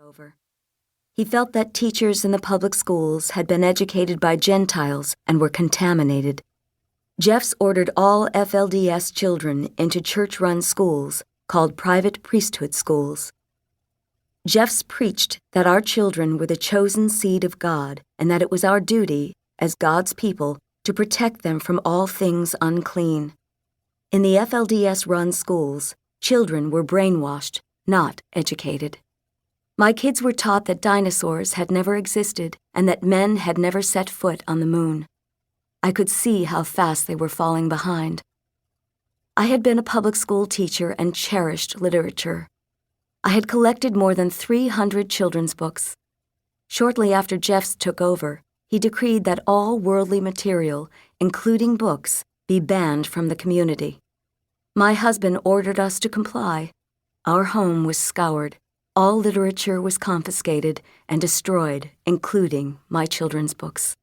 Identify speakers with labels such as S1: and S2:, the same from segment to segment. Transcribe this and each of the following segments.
S1: over. He felt that teachers in the public schools had been educated by Gentiles and were contaminated. Jeffs ordered all FLDS children into church-run schools called private priesthood schools. Jeffs preached that our children were the chosen seed of God and that it was our duty, as God's people, to protect them from all things unclean. In the FLDS-run schools, children were brainwashed, not educated. My kids were taught that dinosaurs had never existed and that men had never set foot on the moon. I could see how fast they were falling behind. I had been a public school teacher and cherished literature. I had collected more than 300 children's books. Shortly after Jeffs took over, he decreed that all worldly material, including books, be banned from the community. My husband ordered us to comply. Our home was scoured. All literature was confiscated and destroyed, including my children's books.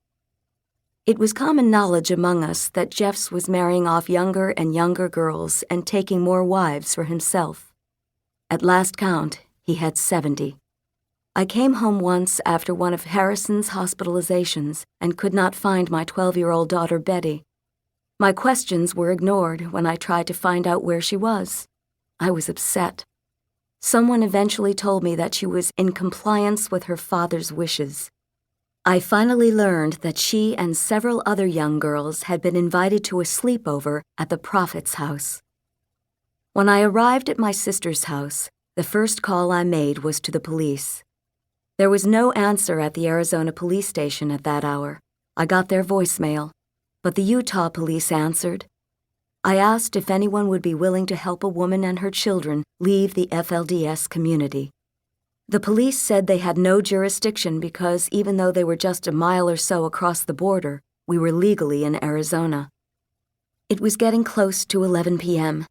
S1: It was common knowledge among us that Jeffs was marrying off younger and younger girls and taking more wives for himself. At last count, he had 70. I came home once after one of Harrison's hospitalizations and could not find my 12-year-old daughter Betty. My questions were ignored when I tried to find out where she was. I was upset. Someone eventually told me that she was in compliance with her father's wishes. I finally learned that she and several other young girls had been invited to a sleepover at the prophet's house. When I arrived at my sister's house, the first call I made was to the police. There was no answer at the Arizona police station at that hour. I got their voicemail, but the Utah police answered. I asked if anyone would be willing to help a woman and her children leave the FLDS community. The police said they had no jurisdiction because even though they were just a mile or so across the border, we were legally in Arizona. It was getting close to 11 p.m.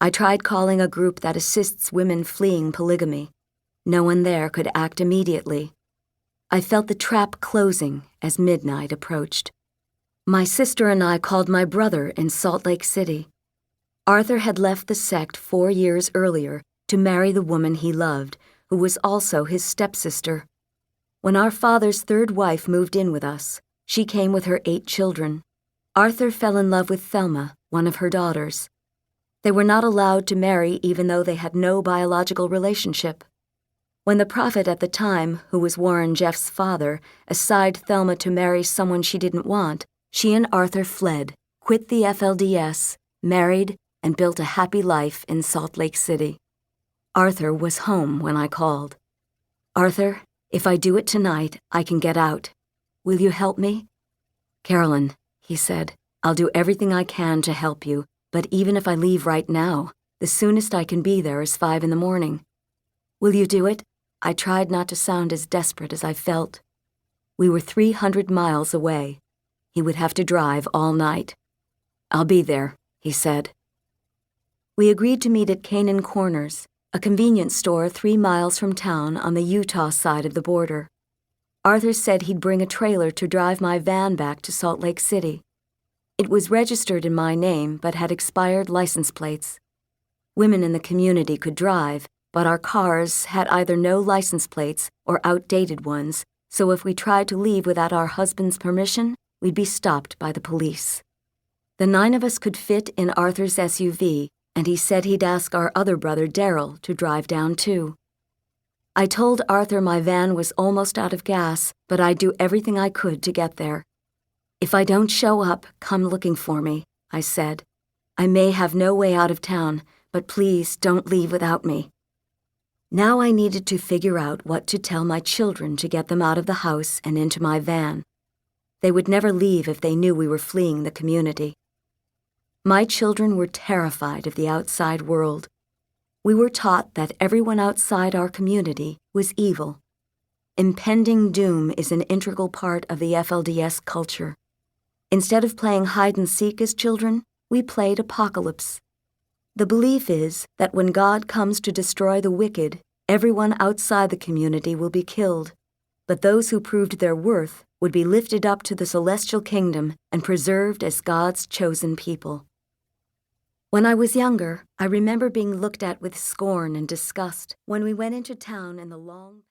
S1: I tried calling a group that assists women fleeing polygamy. No one there could act immediately. I felt the trap closing as midnight approached. My sister and I called my brother in Salt Lake City. Arthur had left the sect 4 years earlier to marry the woman he loved, who was also his stepsister. When our father's third wife moved in with us, she came with her 8 children. Arthur fell in love with Thelma, one of her daughters. They were not allowed to marry even though they had no biological relationship. When the prophet at the time, who was Warren Jeffs' father, assigned Thelma to marry someone she didn't want, she and Arthur fled, quit the FLDS, married, and built a happy life in Salt Lake City. Arthur was home when I called. "Arthur, if I do it tonight, I can get out. Will you help me?" "Carolyn," he said, "I'll do everything I can to help you, but even if I leave right now, the soonest I can be there is 5 in the morning. Will you do it?" I tried not to sound as desperate as I felt. We were 300 miles away. He would have to drive all night. "I'll be there," he said. We agreed to meet at Canaan Corners, a convenience store 3 miles from town on the Utah side of the border. Arthur said he'd bring a trailer to drive my van back to Salt Lake City. It was registered in my name but had expired license plates. Women in the community could drive, but our cars had either no license plates or outdated ones, so if we tried to leave without our husband's permission, we'd be stopped by the police. The 9 of us could fit in Arthur's SUV, and he said he'd ask our other brother, Daryl, to drive down too. I told Arthur my van was almost out of gas, but I'd do everything I could to get there. "If I don't show up, come looking for me," I said. "I may have no way out of town, but please don't leave without me." Now I needed to figure out what to tell my children to get them out of the house and into my van. They would never leave if they knew we were fleeing the community. My children were terrified of the outside world. We were taught that everyone outside our community was evil. Impending doom is an integral part of the FLDS culture. Instead of playing hide-and-seek as children, we played apocalypse. The belief is that when God comes to destroy the wicked, everyone outside the community will be killed, but those who proved their worth would be lifted up to the celestial kingdom and preserved as God's chosen people. When I was younger, I remember being looked at with scorn and disgust when we went into town in the long